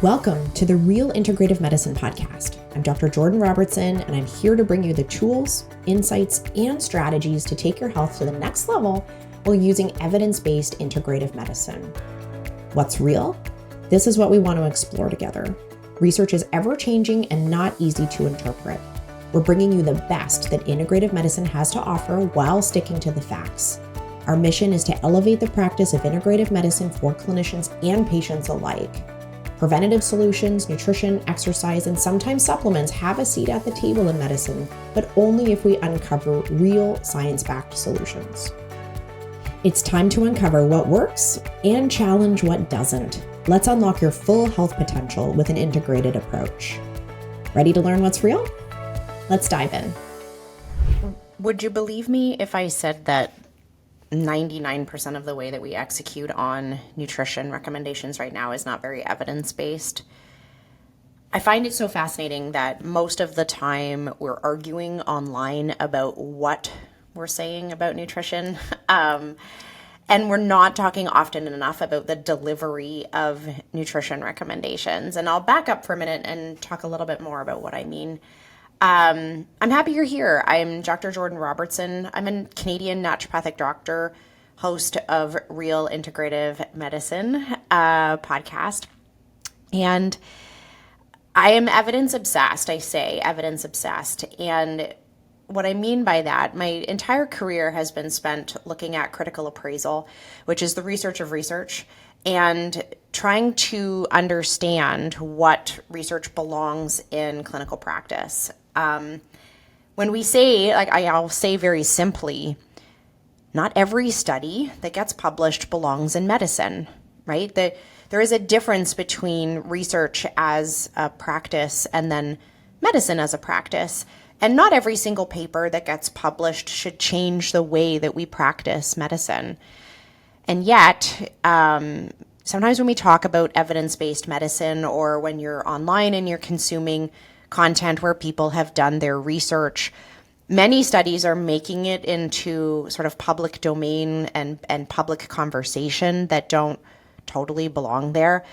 Welcome to the Real Integrative Medicine Podcast. I'm Dr. Jordan Robertson, and I'm here to bring you the tools, insights, and strategies to take your health to the next level while using evidence-based integrative medicine. What's real? This is what we want to explore together. Research is ever-changing and not easy to interpret. We're bringing you the best that integrative medicine has to offer while sticking to the facts. Our mission is to elevate the practice of integrative medicine for clinicians and patients alike. Preventative solutions, nutrition, exercise, and sometimes supplements have a seat at the table in medicine, but only if we uncover real science-backed solutions. It's time to uncover what works and challenge what doesn't. Let's unlock your full health potential with an integrated approach. Ready to learn what's real? Let's dive in. Would you believe me if I said that 99% of the way that we execute on nutrition recommendations right now is not very evidence-based? I find it so fascinating that most of the time we're arguing online about what we're saying about nutrition, and we're not talking often enough about the delivery of nutrition recommendations. And I'll back up for a minute and talk a little bit more about what I mean. I'm happy you're here. I'm Dr. Jordan Robertson. I'm a Canadian naturopathic doctor, host of Real Integrative Medicine podcast. And I am evidence obsessed. I say evidence obsessed. And what I mean by that, my entire career has been spent looking at critical appraisal, which is the research of research, and trying to understand what research belongs in clinical practice. When we say, I'll say very simply, not every study that gets published belongs in medicine, right? There is a difference between research as a practice and then medicine as a practice. And not every single paper that gets published should change the way that we practice medicine. And yet, sometimes when we talk about evidence-based medicine, or when you're online and you're consuming content where people have done their research, many studies are making it into sort of public domain and public conversation that don't totally belong there,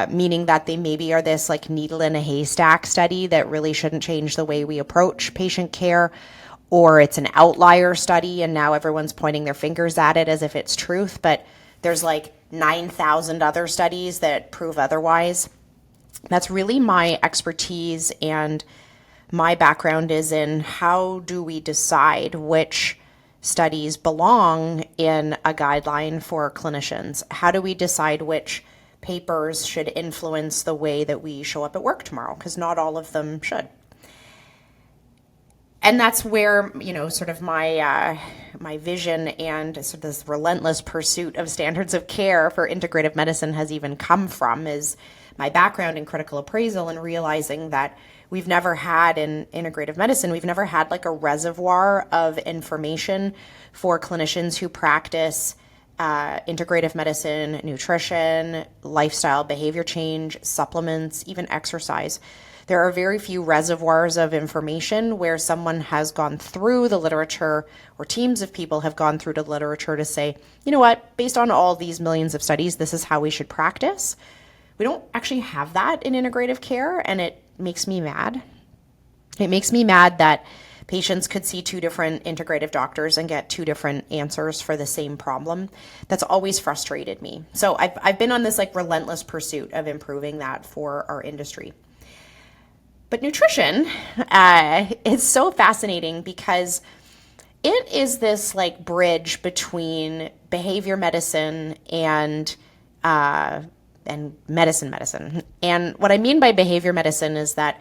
meaning that they maybe are this like needle in a haystack study that really shouldn't change the way we approach patient care, or it's an outlier study and now everyone's pointing their fingers at it as if it's truth, but there's like 9,000 other studies that prove otherwise. That's really my expertise, and my background is in how do we decide which studies belong in a guideline for clinicians? How do we decide which papers should influence the way that we show up at work tomorrow? Because not all of them should. And that's where, sort of my vision and sort of this relentless pursuit of standards of care for integrative medicine has even come from, is my background in critical appraisal and realizing that we've never had in integrative medicine, we've never had like a reservoir of information for clinicians who practice integrative medicine, nutrition, lifestyle, behavior change, supplements, even exercise. There are very few reservoirs of information where someone has gone through the literature, or teams of people have gone through the literature to say, you know what, based on all these millions of studies, this is how we should practice. We don't actually have that in integrative care, and it makes me mad. It makes me mad that patients could see two different integrative doctors and get two different answers for the same problem. That's always frustrated me. So I've been on this like relentless pursuit of improving that for our industry. But nutrition is so fascinating because it is this like bridge between behavior medicine and medicine. And what I mean by behavior medicine is that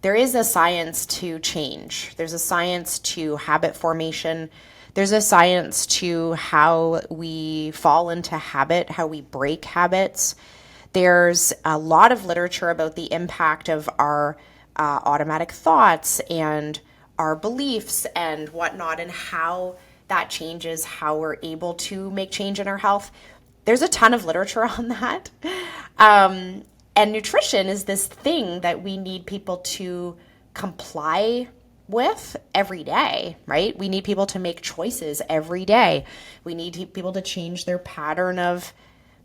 there is a science to change. There's a science to habit formation. There's a science to how we fall into habit, how we break habits. There's a lot of literature about the impact of our automatic thoughts and our beliefs and whatnot, and how that changes how we're able to make change in our health. There's a ton of literature on that. And nutrition is this thing that we need people to comply with every day, right? We need people to make choices every day. We need people to change their pattern of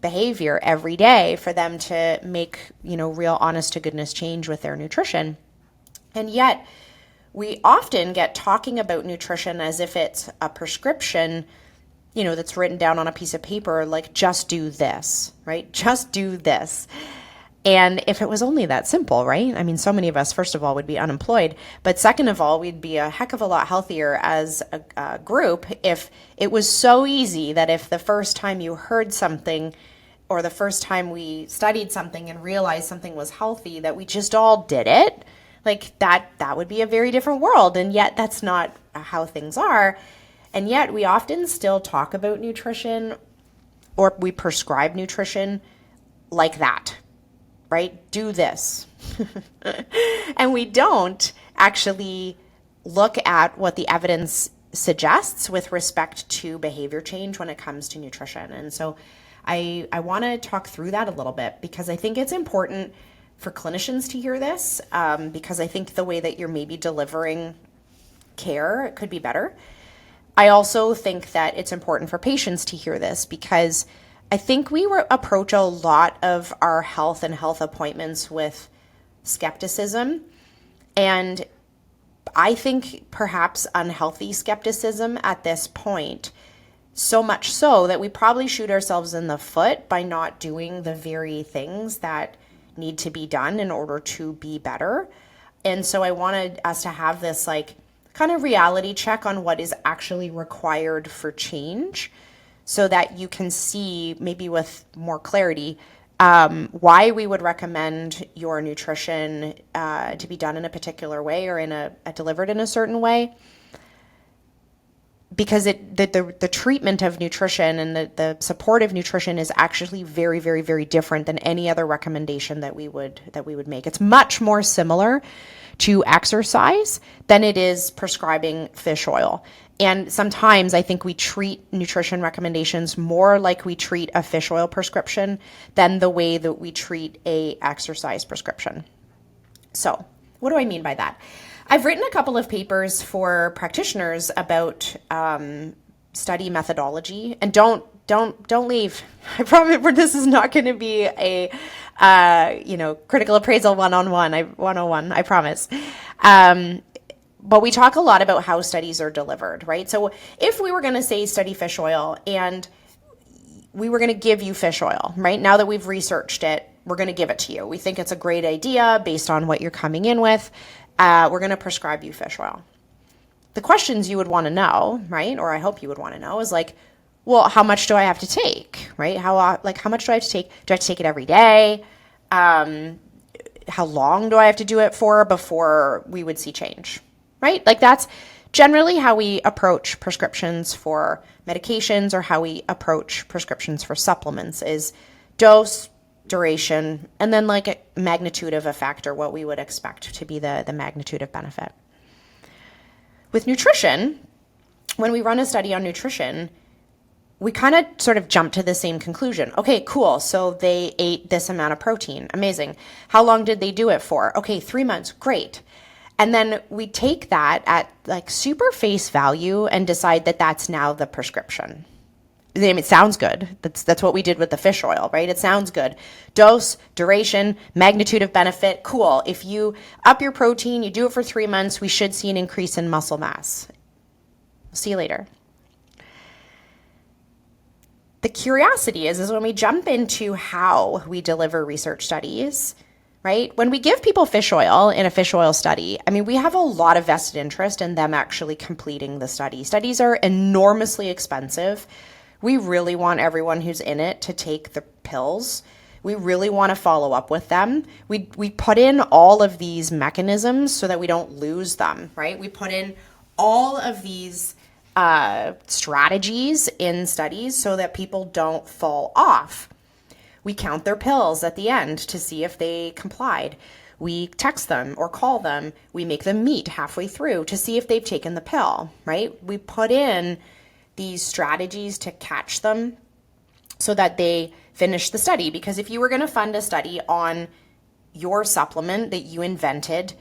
behavior every day for them to make, real honest to goodness change with their nutrition. And yet we often get talking about nutrition as if it's a prescription, that's written down on a piece of paper, like just do this, right? Just do this. And if it was only that simple, right? I mean, so many of us, first of all, would be unemployed. But second of all, we'd be a heck of a lot healthier as a group if it was so easy that if the first time you heard something or the first time we studied something and realized something was healthy, that we just all did it. Like that would be a very different world. And yet that's not how things are. And yet we often still talk about nutrition, or we prescribe nutrition like that, right? Do this. And we don't actually look at what the evidence suggests with respect to behavior change when it comes to nutrition. And so I want to talk through that a little bit, because I think it's important for clinicians to hear this, because I think the way that you're maybe delivering care could be better. I also think that it's important for patients to hear this, because I think we approach a lot of our health and health appointments with skepticism, and I think perhaps unhealthy skepticism at this point, so much so that we probably shoot ourselves in the foot by not doing the very things that need to be done in order to be better. And so I wanted us to have this kind of reality check on what is actually required for change, so that you can see maybe with more clarity why we would recommend your nutrition to be done in a particular way or delivered in a certain way. Because the treatment of nutrition and the support of nutrition is actually very, very, very different than any other recommendation that we would make. It's much more similar to exercise than it is prescribing fish oil. And sometimes I think we treat nutrition recommendations more like we treat a fish oil prescription than the way that we treat a exercise prescription. So what do I mean by that? I've written a couple of papers for practitioners about study methodology, and don't leave. I promise this is not going to be a critical appraisal 101, I promise. But we talk a lot about how studies are delivered, right? So if we were going to say study fish oil and we were going to give you fish oil, right? Now that we've researched it, we're going to give it to you. We think it's a great idea based on what you're coming in with. We're going to prescribe you fish oil. The questions you would want to know, right? Or I hope you would want to know is well, how much do I have to take, right? How much do I have to take? Do I have to take it every day? How long do I have to do it for before we would see change, right? That's generally how we approach prescriptions for medications, or how we approach prescriptions for supplements is dose, duration, and then a magnitude of effect, or what we would expect to be the magnitude of benefit. With nutrition, when we run a study on nutrition, we kind of sort of jump to the same conclusion. Okay, cool. So they ate this amount of protein. Amazing. How long did they do it for? Okay, 3 months. Great. And then we take that at super face value and decide that that's now the prescription. It sounds good. That's what we did with the fish oil, right? It sounds good. Dose, duration, magnitude of benefit, cool. If you up your protein, you do it for 3 months, we should see an increase in muscle mass. See you later. The curiosity is when we jump into how we deliver research studies, right? When we give people fish oil in a fish oil study, we have a lot of vested interest in them actually completing the study. Studies are enormously expensive. We really want everyone who's in it to take the pills. We really want to follow up with them. We put in all of these mechanisms so that we don't lose them, right? We put in all of these strategies in studies so that people don't fall off. We count their pills at the end to see if they complied. We text them or call them. We make them meet halfway through to see if they've taken the pill, right? We put in these strategies to catch them so that they finish the study. Because if you were going to fund a study on your supplement that you invented,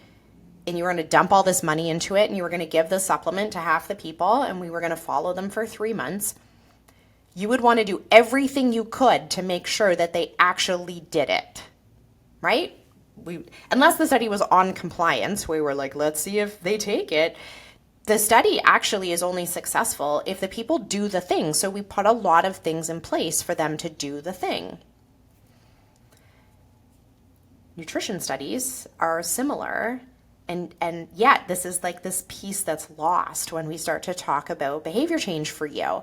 and you were going to dump all this money into it, and you were going to give the supplement to half the people, and we were going to follow them for 3 months, you would want to do everything you could to make sure that they actually did it, right? Unless the study was on compliance, we were like, let's see if they take it. The study actually is only successful if the people do the thing. So we put a lot of things in place for them to do the thing. Nutrition studies are similar. And yet this is like this piece that's lost when we start to talk about behavior change for you.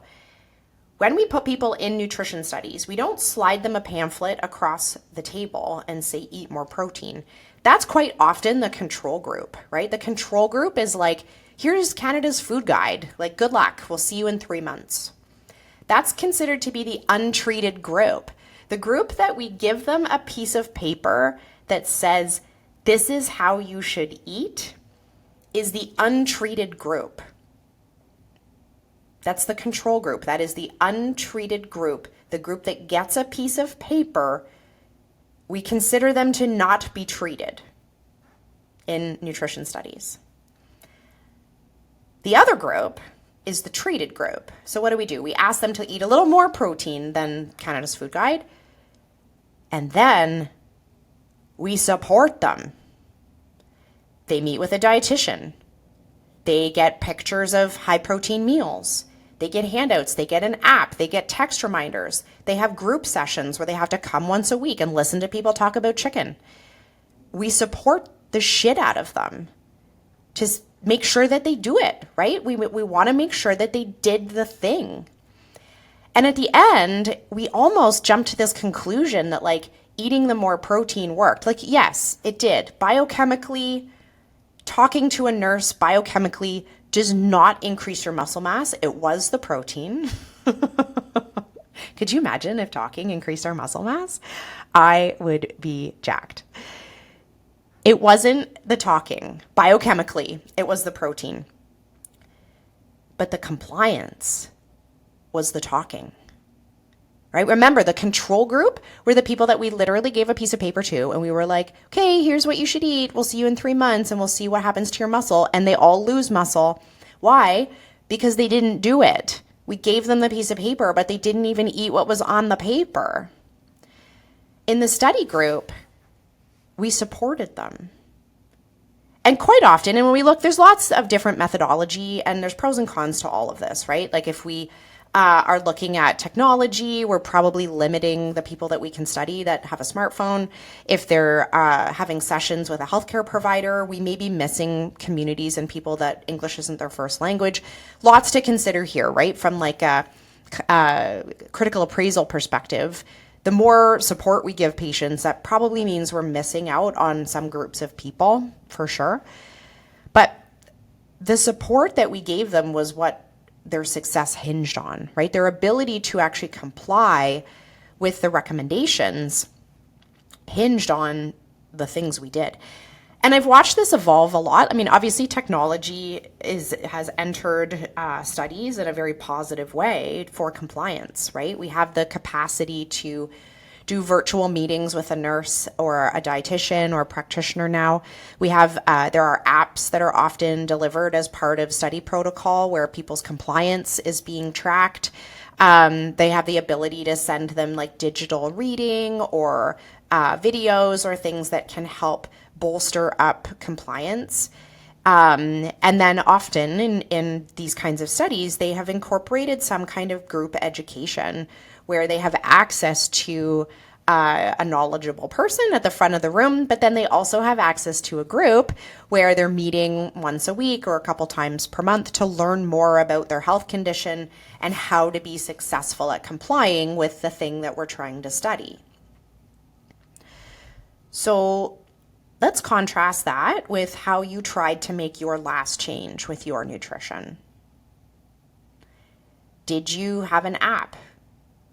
When we put people in nutrition studies, we don't slide them a pamphlet across the table and say, eat more protein. That's quite often the control group, right? The control group is like, here's Canada's food guide. Like, good luck. We'll see you in 3 months. That's considered to be the untreated group. The group that we give them a piece of paper that says, this is how you should eat, is the untreated group. That's the control group. That is the untreated group, the group that gets a piece of paper. We consider them to not be treated in nutrition studies. The other group is the treated group. So what do? We ask them to eat a little more protein than Canada's Food Guide, and then we support them. They meet with a dietitian. They get pictures of high protein meals. They get handouts. They get an app. They get text reminders. They have group sessions where they have to come once a week and listen to people talk about chicken. We support the shit out of them to make sure that they do it, right? We want to make sure that they did the thing. And at the end, we almost jumped to this conclusion that like eating the more protein worked. Like, yes, it did. Biochemically, talking to a nurse biochemically does not increase your muscle mass. It was the protein. Could you imagine if talking increased our muscle mass? I would be jacked. It wasn't the talking. Biochemically, it was the protein. But the compliance was the talking. Right? Remember, the control group were the people that we literally gave a piece of paper to, and we were like, okay, here's what you should eat. We'll see you in 3 months, and we'll see what happens to your muscle. And they all lose muscle. Why? Because they didn't do it. We gave them the piece of paper, but they didn't even eat what was on the paper. In the study group, we supported them. And quite often, and when we look, there's lots of different methodology, and there's pros and cons to all of this, right? Like if we are looking at technology, we're probably limiting the people that we can study that have a smartphone. If they're having sessions with a healthcare provider, we may be missing communities and people that English isn't their first language. Lots to consider here, right? From like a critical appraisal perspective, the more support we give patients, that probably means we're missing out on some groups of people, for sure. But the support that we gave them was what their success hinged on, right? Their ability to actually comply with the recommendations hinged on the things we did. And I've watched this evolve a lot. I mean, obviously technology has entered studies in a very positive way for compliance, right? We have the capacity to do virtual meetings with a nurse or a dietitian or a practitioner now. We have, there are apps that are often delivered as part of study protocol where people's compliance is being tracked. They have the ability to send them like digital reading or videos or things that can help bolster up compliance. And then often in these kinds of studies, they have incorporated some kind of group education where they have access to a knowledgeable person at the front of the room, but then they also have access to a group where they're meeting once a week or a couple times per month to learn more about their health condition and how to be successful at complying with the thing that we're trying to study. So let's contrast that with how you tried to make your last change with your nutrition. Did you have an app,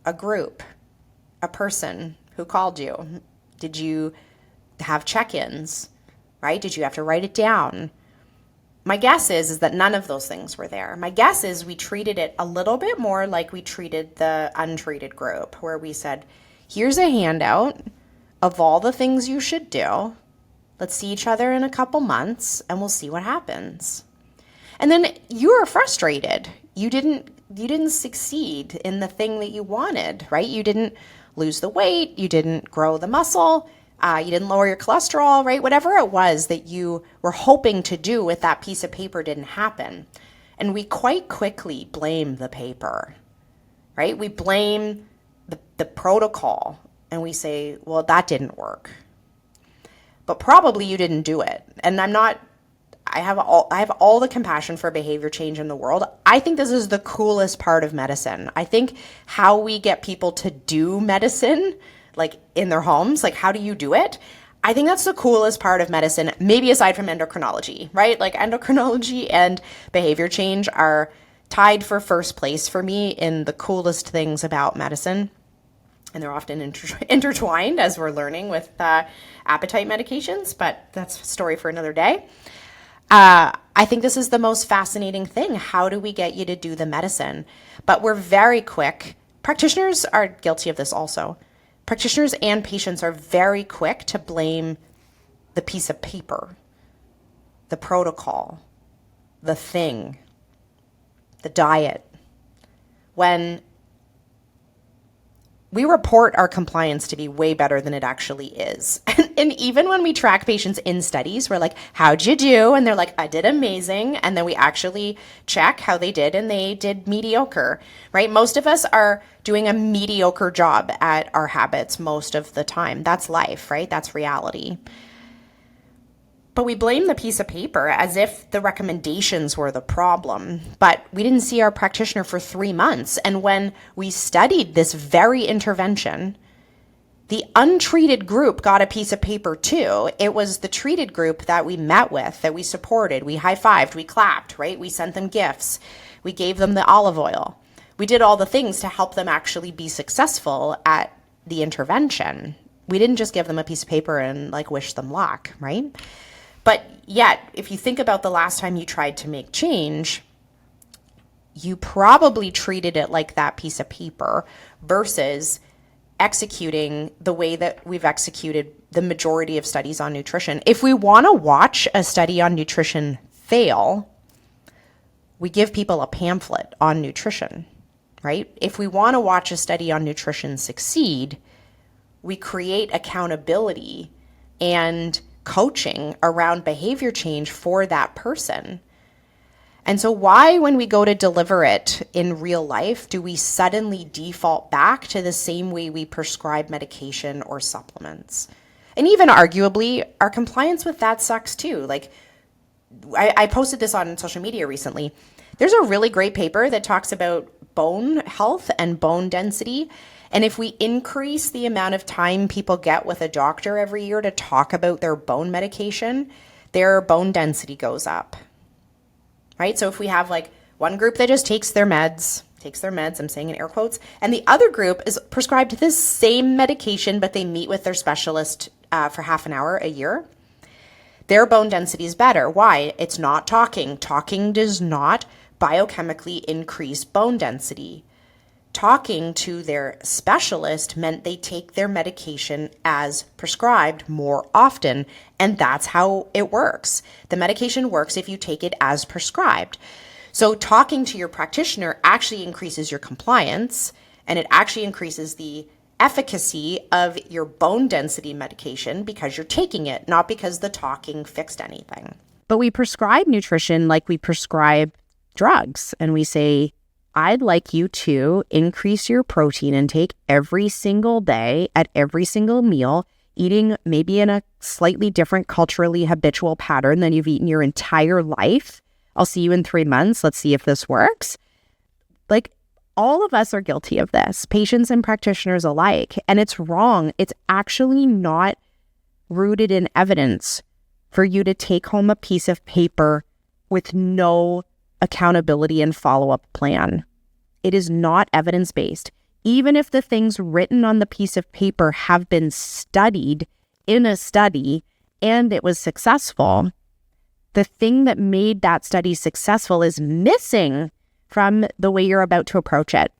a group, a person who called you? Did you have check-ins, right? Did you have to write it down? My guess is that none of those things were there. My guess is we treated it a little bit more like we treated the untreated group, where we said, here's a handout of all the things you should do. Let's see each other in a couple months and we'll see what happens. And then you were frustrated. You didn't you didn't succeed in the thing that you wanted, right? You didn't lose the weight, you didn't grow the muscle, you didn't lower your cholesterol, right? Whatever it was that you were hoping to do with that piece of paper didn't happen. And we quite quickly blame the paper, right? We blame the protocol and we say, well, that didn't work. But probably you didn't do it. And I have all the compassion for behavior change in the world. I think this is the coolest part of medicine. I think how we get people to do medicine, like in their homes, like how do you do it? I think that's the coolest part of medicine, maybe aside from endocrinology, right? Like endocrinology and behavior change are tied for first place for me in the coolest things about medicine. And they're often intertwined as we're learning with appetite medications, but that's a story for another day. I think this is the most fascinating thing. How do we get you to do the medicine? But we're very quick. Practitioners are guilty of this also. Practitioners and patients are very quick to blame the piece of paper, the protocol, the thing, the diet, when we report our compliance to be way better than it actually is. And even when we track patients in studies, we're like, how'd you do? And they're like, I did amazing. And then we actually check how they did, and they did mediocre, right? Most of us are doing a mediocre job at our habits most of the time. That's life, right? That's reality. But we blame the piece of paper as if the recommendations were the problem. But we didn't see our practitioner for 3 months. And when we studied this very intervention, the untreated group got a piece of paper too. It was the treated group that we met with, that we supported, we high-fived, we clapped, right? We sent them gifts. We gave them the olive oil. We did all the things to help them actually be successful at the intervention. We didn't just give them a piece of paper and like wish them luck, right? But yet, if you think about the last time you tried to make change, you probably treated it like that piece of paper versus executing the way that we've executed the majority of studies on nutrition. If we want to watch a study on nutrition fail, we give people a pamphlet on nutrition, right? If we want to watch a study on nutrition succeed, we create accountability and coaching around behavior change for that person. And so why, when we go to deliver it in real life, do we suddenly default back to the same way we prescribe medication or supplements? And even arguably, our compliance with that sucks too. Like, I posted this on social media recently. There's a really great paper that talks about bone health and bone density. And if we increase the amount of time people get with a doctor every year to talk about their bone medication, their bone density goes up, right? So if we have like one group that just takes their meds, I'm saying in air quotes, and the other group is prescribed this same medication, but they meet with their specialist for half an hour a year, their bone density is better. Why? It's not talking. Talking does not biochemically increase bone density. Talking to their specialist meant they take their medication as prescribed more often, and that's how it works. The medication works if you take it as prescribed. So talking to your practitioner actually increases your compliance, and it actually increases the efficacy of your bone density medication because you're taking it, not because the talking fixed anything. But we prescribe nutrition like we prescribe drugs, and we say, I'd like you to increase your protein intake every single day at every single meal, eating maybe in a slightly different culturally habitual pattern than you've eaten your entire life. I'll see you in 3 months. Let's see if this works. Like, all of us are guilty of this, patients and practitioners alike, and it's wrong. It's actually not rooted in evidence for you to take home a piece of paper with no accountability and follow-up plan. It is not evidence-based. Even if the things written on the piece of paper have been studied in a study and it was successful, the thing that made that study successful is missing from the way you're about to approach it.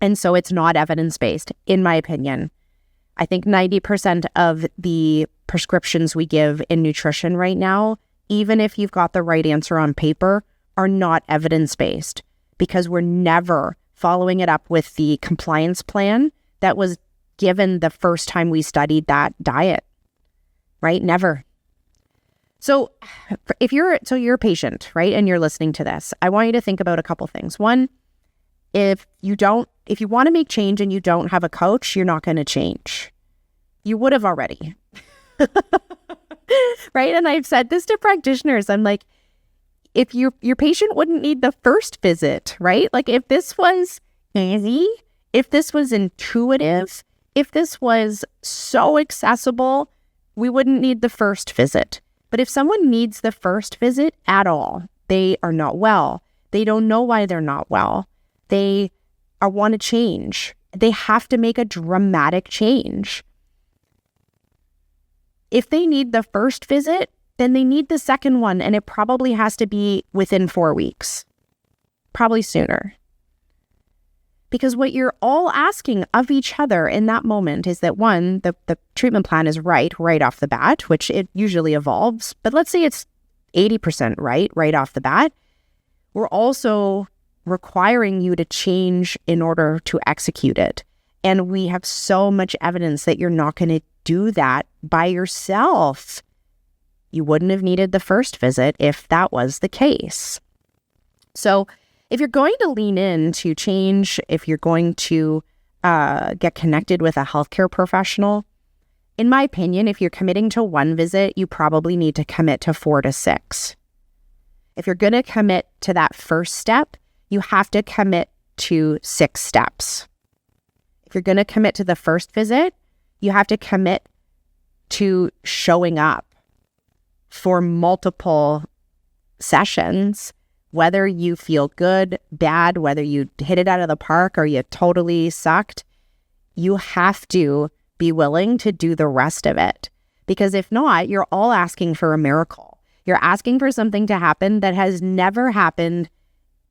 And so it's not evidence-based, in my opinion. I think 90% of the prescriptions we give in nutrition right now, even if you've got the right answer on paper, are not evidence-based. because we're never following it up with the compliance plan that was given the first time we studied that diet, right? Never. So if you're a patient, right, and you're listening to this, I want you to think about a couple things. One, if you want to make change and you don't have a coach, you're not going to change. You would have already. Right? And I've said this to practitioners. I'm like, if your patient wouldn't need the first visit, right? Like if this was easy, if this was intuitive, if this was so accessible, we wouldn't need the first visit. But if someone needs the first visit at all, they are not well. They don't know why they're not well. They want to change. They have to make a dramatic change. If they need the first visit, then they need the second one, and it probably has to be within 4 weeks, probably sooner. Because what you're all asking of each other in that moment is that, one, the treatment plan is right off the bat, which it usually evolves, but let's say it's 80% right off the bat. We're also requiring you to change in order to execute it. And we have so much evidence that you're not going to do that by yourself. You wouldn't have needed the first visit if that was the case. So if you're going to lean in to change, if you're going to get connected with a healthcare professional, in my opinion, if you're committing to one visit, you probably need to commit to 4 to 6. If you're going to commit to that first step, you have to commit to 6 steps. If you're going to commit to the first visit, you have to commit to showing up for multiple sessions, whether you feel good, bad, whether you hit it out of the park or you totally sucked. You have to be willing to do the rest of it. Because if not, you're all asking for a miracle. You're asking for something to happen that has never happened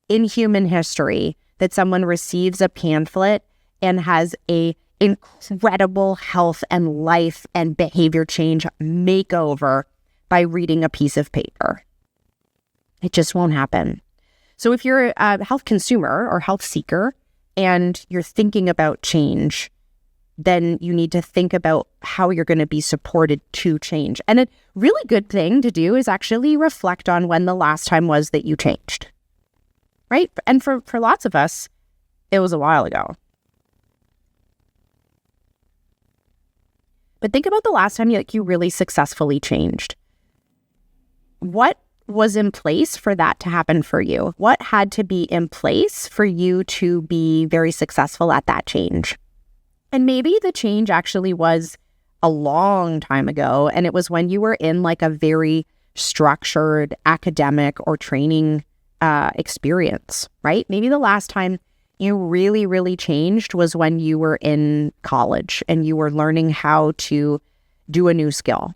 in human history, that someone receives a pamphlet and has a incredible health and life and behavior change makeover by reading a piece of paper. It just won't happen. So if you're a health consumer or health seeker and you're thinking about change, then you need to think about how you're going to be supported to change. And a really good thing to do is actually reflect on when the last time was that you changed, right? And for lots of us, it was a while ago. But think about the last time you really successfully changed. What was in place for that to happen for you? What had to be in place for you to be very successful at that change? And maybe the change actually was a long time ago, and it was when you were in like a very structured academic or training experience, right? Maybe the last time you really, really changed was when you were in college and you were learning how to do a new skill.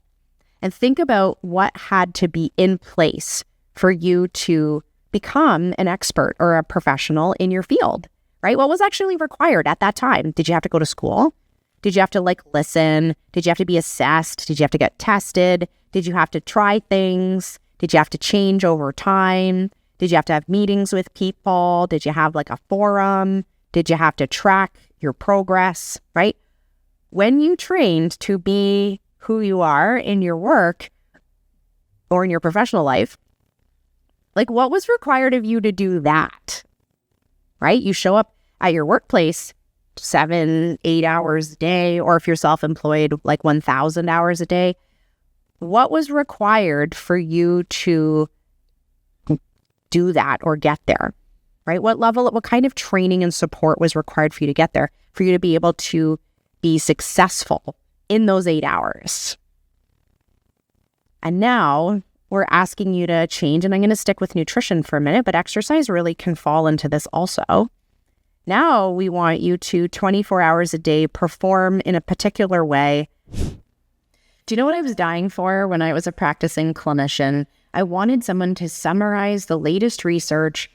And think about what had to be in place for you to become an expert or a professional in your field, right? What was actually required at that time? Did you have to go to school? Did you have to listen? Did you have to be assessed? Did you have to get tested? Did you have to try things? Did you have to change over time? Did you have to have meetings with people? Did you have a forum? Did you have to track your progress, right? When you trained to be who you are in your work or in your professional life, what was required of you to do that, right? You show up at your workplace 7-8 hours a day, or if you're self-employed, 1,000 hours a day. What was required for you to do that or get there, right? What kind of training and support was required for you to get there, for you to be able to be successful in those 8 hours? And now we're asking you to change, and I'm going to stick with nutrition for a minute, but exercise really can fall into this also. Now we want you to 24 hours a day perform in a particular way. Do you know what I was dying for when I was a practicing clinician? I wanted someone to summarize the latest research,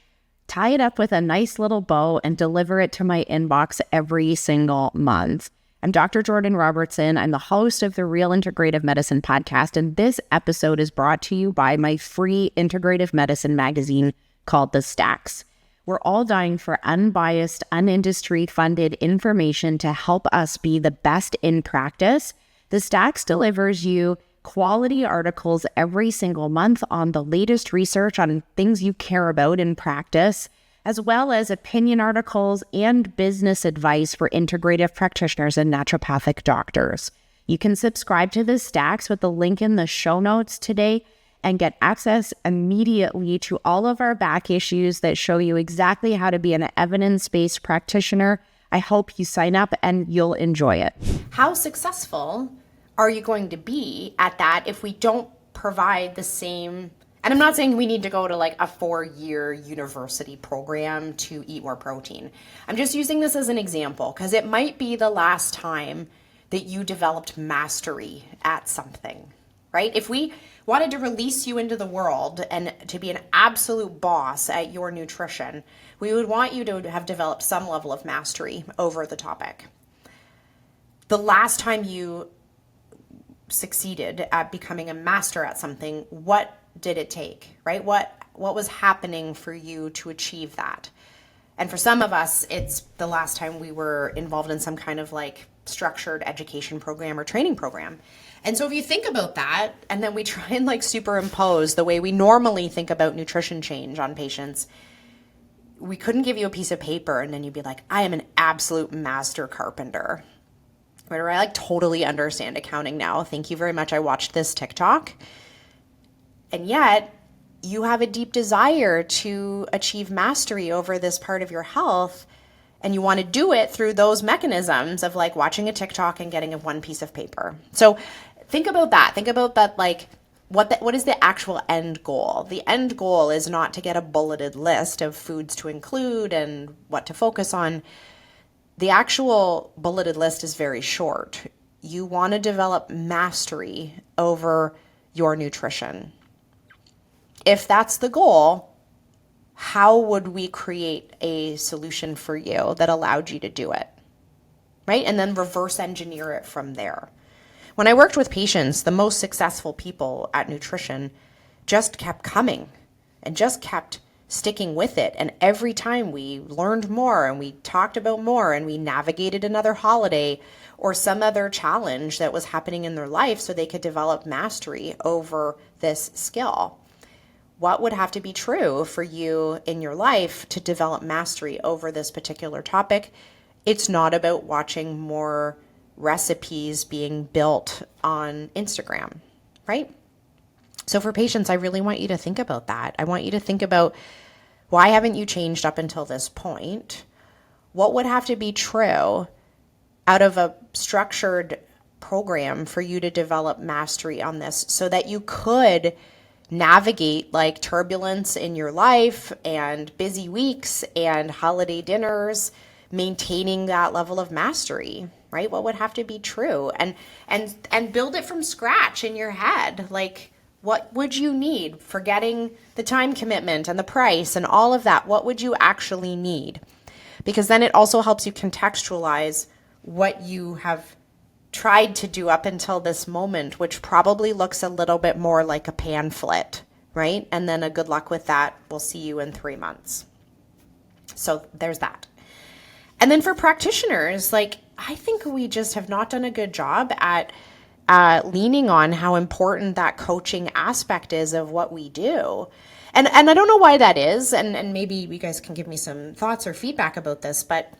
tie it up with a nice little bow, and deliver it to my inbox every single month. I'm Dr. Jordan Robertson. I'm the host of the Real Integrative Medicine podcast, and this episode is brought to you by my free integrative medicine magazine called The Stacks. We're all dying for unbiased, unindustry-funded information to help us be the best in practice. The Stacks delivers you quality articles every single month on the latest research on things you care about in practice, as well as opinion articles and business advice for integrative practitioners and naturopathic doctors. You can subscribe to the Stacks with the link in the show notes today and get access immediately to all of our back issues that show you exactly how to be an evidence-based practitioner. I hope you sign up and you'll enjoy it. How successful are you going to be at that if we don't provide the same? And I'm not saying we need to go to like a 4-year university program to eat more protein. I'm just using this as an example because it might be the last time that you developed mastery at something, right? If we wanted to release you into the world and to be an absolute boss at your nutrition, we would want you to have developed some level of mastery over the topic. The last time you succeeded at becoming a master at something, what did it take, right? What was happening for you to achieve that? And for some of us, it's the last time we were involved in some kind of like structured education program or training program. And so if you think about that, and then we try and like superimpose the way we normally think about nutrition change on patients, we couldn't give you a piece of paper and then you'd be like, I am an absolute master carpenter. Right? Or I like totally understand accounting now. Thank you very much. I watched this TikTok. And yet you have a deep desire to achieve mastery over this part of your health. And you want to do it through those mechanisms of like watching a TikTok and getting one piece of paper. So think about that. Think about that, like what is the actual end goal? The end goal is not to get a bulleted list of foods to include and what to focus on. The actual bulleted list is very short. You want to develop mastery over your nutrition. If that's the goal, how would we create a solution for you that allowed you to do it, right? And then reverse engineer it from there. When I worked with patients, the most successful people at nutrition just kept coming and just kept sticking with it. And every time we learned more and we talked about more and we navigated another holiday or some other challenge that was happening in their life so they could develop mastery over this skill. What would have to be true for you in your life to develop mastery over this particular topic? It's not about watching more recipes being built on Instagram, right? So for patients, I really want you to think about that. I want you to think about, why haven't you changed up until this point? What would have to be true out of a structured program for you to develop mastery on this so that you could navigate like turbulence in your life and busy weeks and holiday dinners, maintaining that level of mastery, right? What would have to be true? And build it from scratch in your head. Like, what would you need? Forgetting the time commitment and the price and all of that, what would you actually need? Because then it also helps you contextualize what you have tried to do up until this moment, which probably looks a little bit more like a pamphlet, right? And then a good luck with that. We'll see you in 3 months. So there's that. And then for practitioners, like, I think we just have not done a good job at leaning on how important that coaching aspect is of what we do. And I don't know why that is, and maybe you guys can give me some thoughts or feedback about this, but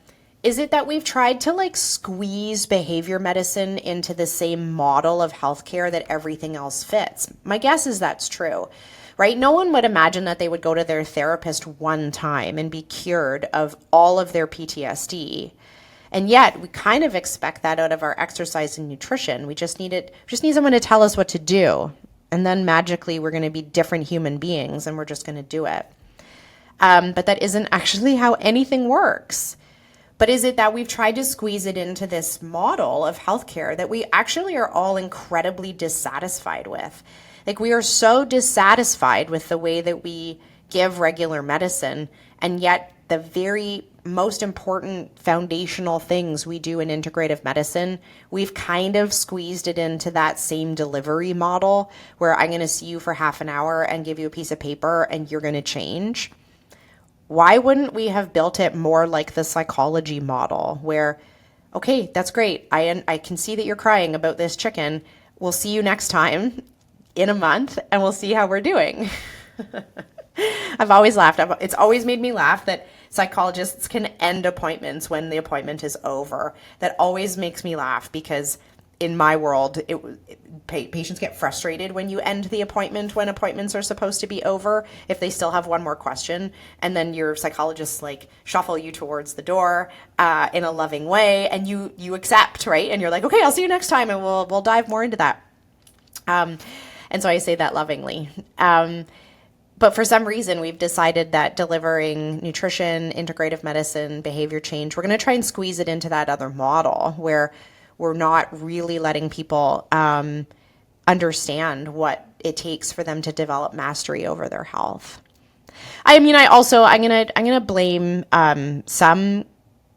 is it that we've tried to like squeeze behavior medicine into the same model of healthcare that everything else fits? My guess is that's true, right? No one would imagine that they would go to their therapist one time and be cured of all of their PTSD. And yet we kind of expect that out of our exercise and nutrition. We just need someone to tell us what to do. And then magically we're going to be different human beings and we're just going to do it. But that isn't actually how anything works. But is it that we've tried to squeeze it into this model of healthcare that we actually are all incredibly dissatisfied with? Like, we are so dissatisfied with the way that we give regular medicine, and yet the very most important foundational things we do in integrative medicine, we've kind of squeezed it into that same delivery model where I'm going to see you for half an hour and give you a piece of paper and you're going to change. why wouldn't we have built it more like the psychology model where, okay, that's great. I can see that you're crying about this chicken. We'll see you next time in a month and we'll see how we're doing. I've always laughed. It's always made me laugh that psychologists can end appointments when the appointment is over. That always makes me laugh because in my world, patients get frustrated when you end the appointment when appointments are supposed to be over if they still have one more question, and then your psychologists like shuffle you towards the door in a loving way, and you accept, right? And you're like, okay, I'll see you next time, and we'll dive more into that. And so I say that lovingly. But for some reason, we've decided that delivering nutrition, integrative medicine, behavior change, we're going to try and squeeze it into that other model where we're not really letting people understand what it takes for them to develop mastery over their health. I'm gonna blame some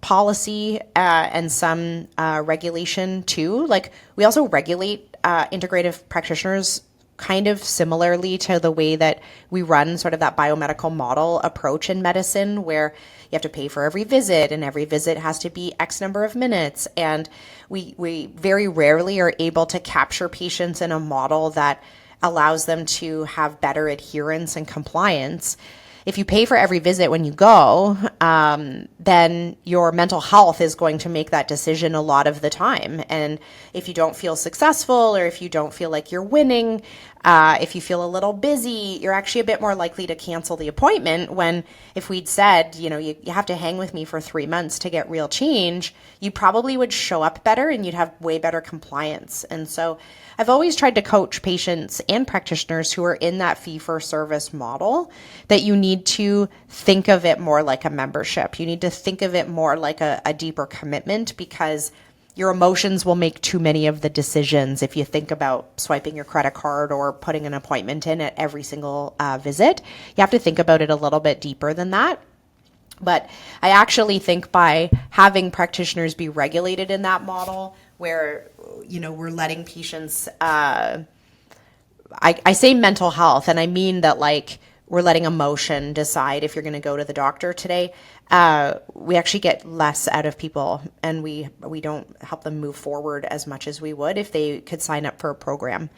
policy and some regulation too. Like we also regulate integrative practitioners kind of similarly to the way that we run sort of that biomedical model approach in medicine, where you have to pay for every visit and every visit has to be X number of minutes. And we very rarely are able to capture patients in a model that allows them to have better adherence and compliance. If you pay for every visit when you go, then your mental health is going to make that decision a lot of the time. And if you don't feel successful, or if you don't feel like you're winning, if you feel a little busy, you're actually a bit more likely to cancel the appointment. When if we'd said, you have to hang with me for 3 months to get real change, you probably would show up better and you'd have way better compliance. And so I've always tried to coach patients and practitioners who are in that fee-for-service model that you need to think of it more like a membership. You need to think of it more like a deeper commitment, because your emotions will make too many of the decisions if you think about swiping your credit card or putting an appointment in at every single visit. You have to think about it a little bit deeper than that. But I actually think by having practitioners be regulated in that model where, we're letting patients, I say mental health, and I mean that like we're letting emotion decide if you're going to go to the doctor today. We actually get less out of people, and we don't help them move forward as much as we would if they could sign up for a program.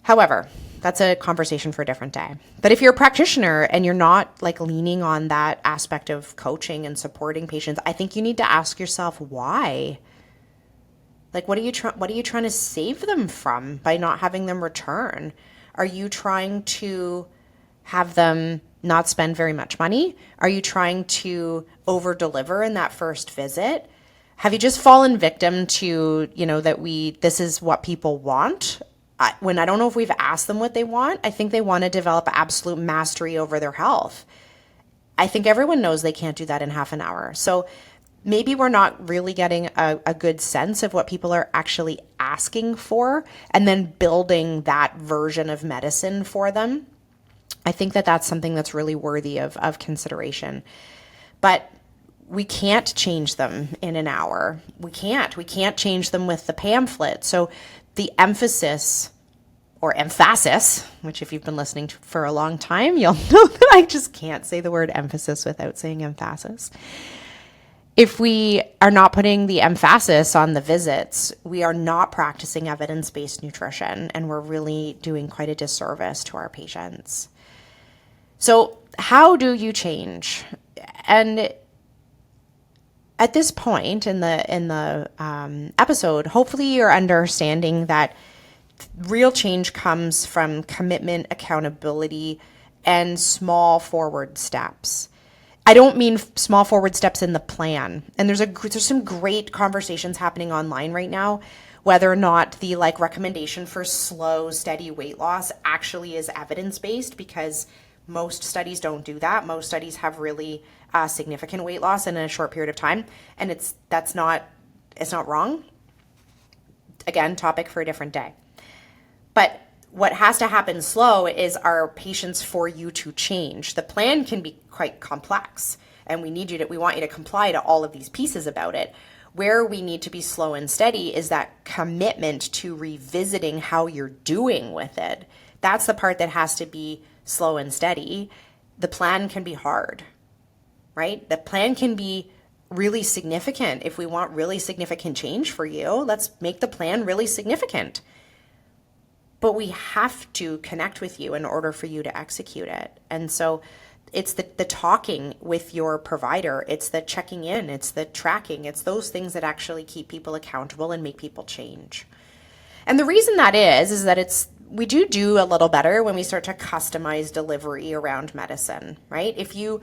However, that's a conversation for a different day. But if you're a practitioner and you're not like leaning on that aspect of coaching and supporting patients, I think you need to ask yourself why. Like, what are you trying to save them from by not having them return? Are you trying to have them not spend very much money? Are you trying to over deliver in that first visit? Have you just fallen victim to, this is what people want? When I don't know if we've asked them what they want, I think they want to develop absolute mastery over their health. I think everyone knows they can't do that in half an hour. So maybe we're not really getting a good sense of what people are actually asking for and then building that version of medicine for them. I think that that's something that's really worthy of consideration. But we can't change them in an hour. We can't change them with the pamphlet. So the emphasis or emphasis, which if you've been listening for a long time, you'll know that I just can't say the word emphasis without saying emphasis. If we are not putting the emphasis on the visits, we are not practicing evidence-based nutrition, and we're really doing quite a disservice to our patients. So how do you change? And at this point in the episode, hopefully you're understanding that real change comes from commitment, accountability, and small forward steps. I don't mean small forward steps in the plan. And there's some great conversations happening online right now, whether or not the recommendation for slow, steady weight loss actually is evidence-based, because most studies don't do that. Most studies have really significant weight loss in a short period of time, and it's not wrong. Again, topic for a different day. But what has to happen slow is our patients for you to change. The plan can be quite complex, and we want you to comply to all of these pieces about it. Where we need to be slow and steady is that commitment to revisiting how you're doing with it. That's the part that has to be slow and steady. the plan can be hard, right? The plan can be really significant. If we want really significant change for you, let's make the plan really significant. But we have to connect with you in order for you to execute it. And so it's the talking with your provider, it's the checking in, it's the tracking, it's those things that actually keep people accountable and make people change. And the reason that is that we do a little better when we start to customize delivery around medicine, right? If you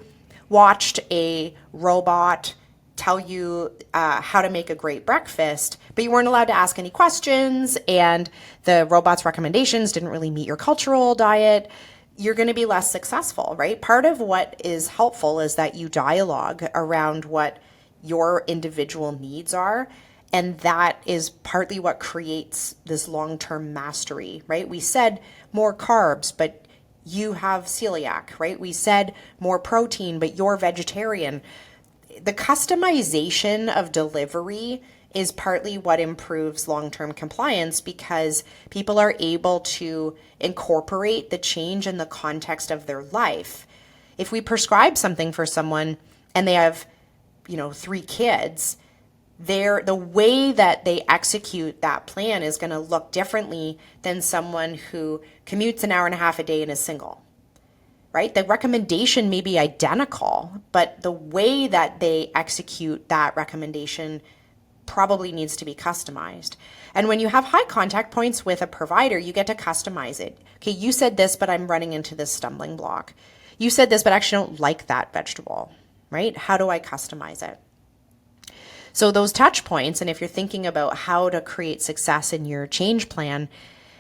watched a robot tell you how to make a great breakfast, but you weren't allowed to ask any questions, and the robot's recommendations didn't really meet your cultural diet, you're going to be less successful, right? Part of what is helpful is that you dialogue around what your individual needs are. And that is partly what creates this long-term mastery, right? We said more carbs, but you have celiac, right? We said more protein, but you're vegetarian. The customization of delivery is partly what improves long-term compliance because people are able to incorporate the change in the context of their life. If we prescribe something for someone and they have, 3 kids, the way that they execute that plan is going to look differently than someone who commutes an hour and a half a day and is single, right? The recommendation may be identical, but the way that they execute that recommendation probably needs to be customized. And when you have high contact points with a provider, you get to customize it. Okay, you said this, but I'm running into this stumbling block. You said this, but I actually don't like that vegetable, right? How do I customize it? So those touch points, and if you're thinking about how to create success in your change plan,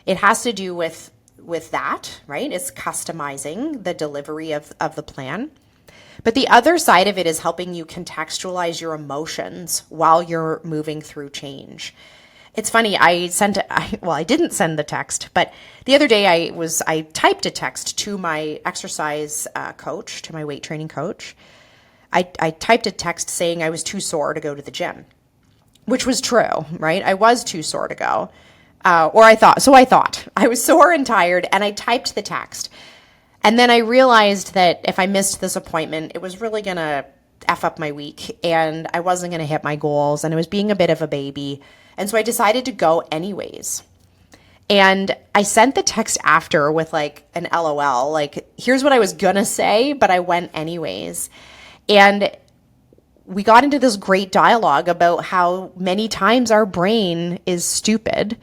it has to do with that, right? It's customizing the delivery of the plan. But the other side of it is helping you contextualize your emotions while you're moving through change. It's funny, I didn't send the text, but the other day I typed a text to my exercise coach, to my weight training coach. I typed a text saying I was too sore to go to the gym, which was true, right? I was too sore to go. I thought I was sore and tired, and I typed the text. And then I realized that if I missed this appointment, it was really going to F up my week, and I wasn't going to hit my goals, and I was being a bit of a baby. And so I decided to go anyways. And I sent the text after with like an LOL, like, here's what I was going to say, but I went anyways. And we got into this great dialogue about how many times our brain is stupid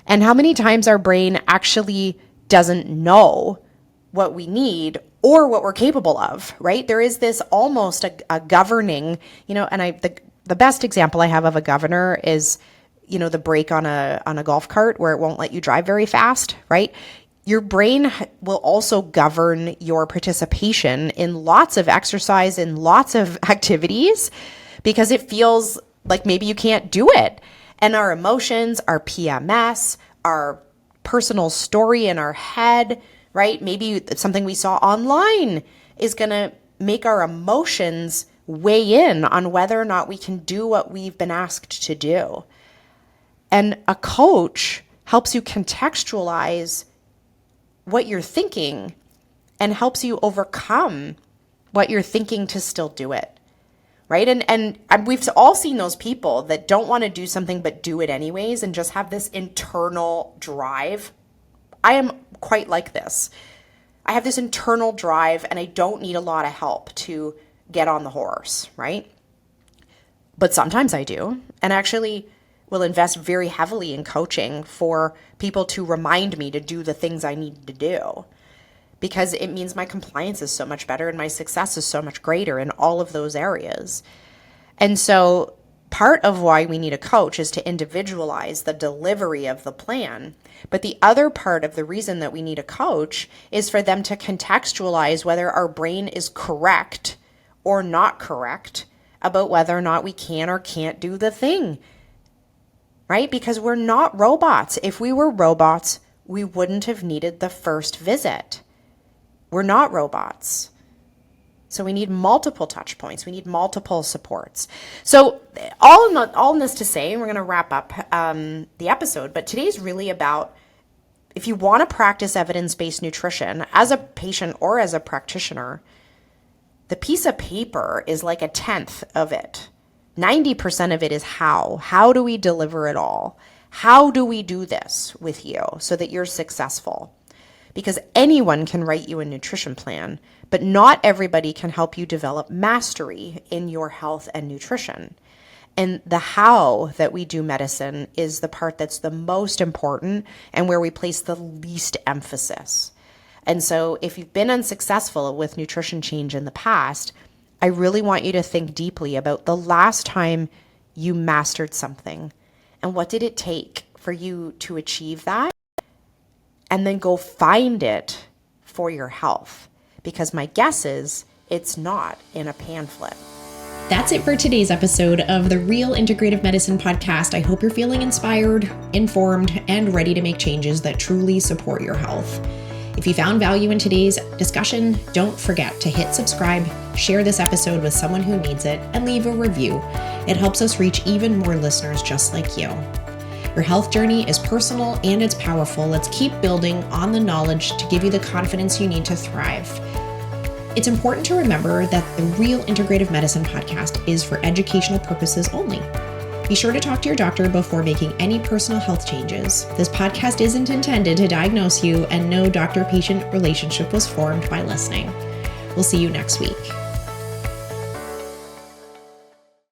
and how many times our brain actually doesn't know what we need or what we're capable of, right? There is this almost a governing, and the best example I have of a governor is, the brake on a golf cart where it won't let you drive very fast, right? Your brain will also govern your participation in lots of exercise, in lots of activities, because it feels like maybe you can't do it. And our emotions, our PMS, our personal story in our head, right? Maybe something we saw online is going to make our emotions weigh in on whether or not we can do what we've been asked to do. And a coach helps you contextualize what you're thinking and helps you overcome what you're thinking to still do it, right? And we've all seen those people that don't want to do something but do it anyways and just have this internal drive. I am quite like this. I have this internal drive and I don't need a lot of help to get on the horse, right? But sometimes I do, and actually will invest very heavily in coaching for people to remind me to do the things I need to do, because it means my compliance is so much better and my success is so much greater in all of those areas. And so part of why we need a coach is to individualize the delivery of the plan. But the other part of the reason that we need a coach is for them to contextualize whether our brain is correct or not correct about whether or not we can or can't do the thing, right? Because we're not robots. If we were robots, we wouldn't have needed the first visit. We're not robots. So we need multiple touch points. We need multiple supports. So all in this to say, and we're going to wrap up the episode, but today's really about if you want to practice evidence-based nutrition as a patient or as a practitioner, the piece of paper is like a tenth of it. 90% of it is how. How do we deliver it all? How do we do this with you so that you're successful? Because anyone can write you a nutrition plan, but not everybody can help you develop mastery in your health and nutrition. And the how that we do medicine is the part that's the most important and where we place the least emphasis. And so if you've been unsuccessful with nutrition change in the past, I really want you to think deeply about the last time you mastered something and what did it take for you to achieve that? And then go find it for your health. Because my guess is it's not in a pamphlet. That's it for today's episode of the Real Integrative Medicine Podcast. I hope you're feeling inspired, informed, and ready to make changes that truly support your health. If you found value in today's discussion, don't forget to hit subscribe, share this episode with someone who needs it, and leave a review. It helps us reach even more listeners just like you. Your health journey is personal and it's powerful. Let's keep building on the knowledge to give you the confidence you need to thrive. It's important to remember that the Real Integrative Medicine Podcast is for educational purposes only. Be sure to talk to your doctor before making any personal health changes. This podcast isn't intended to diagnose you, and no doctor-patient relationship was formed by listening. We'll see you next week.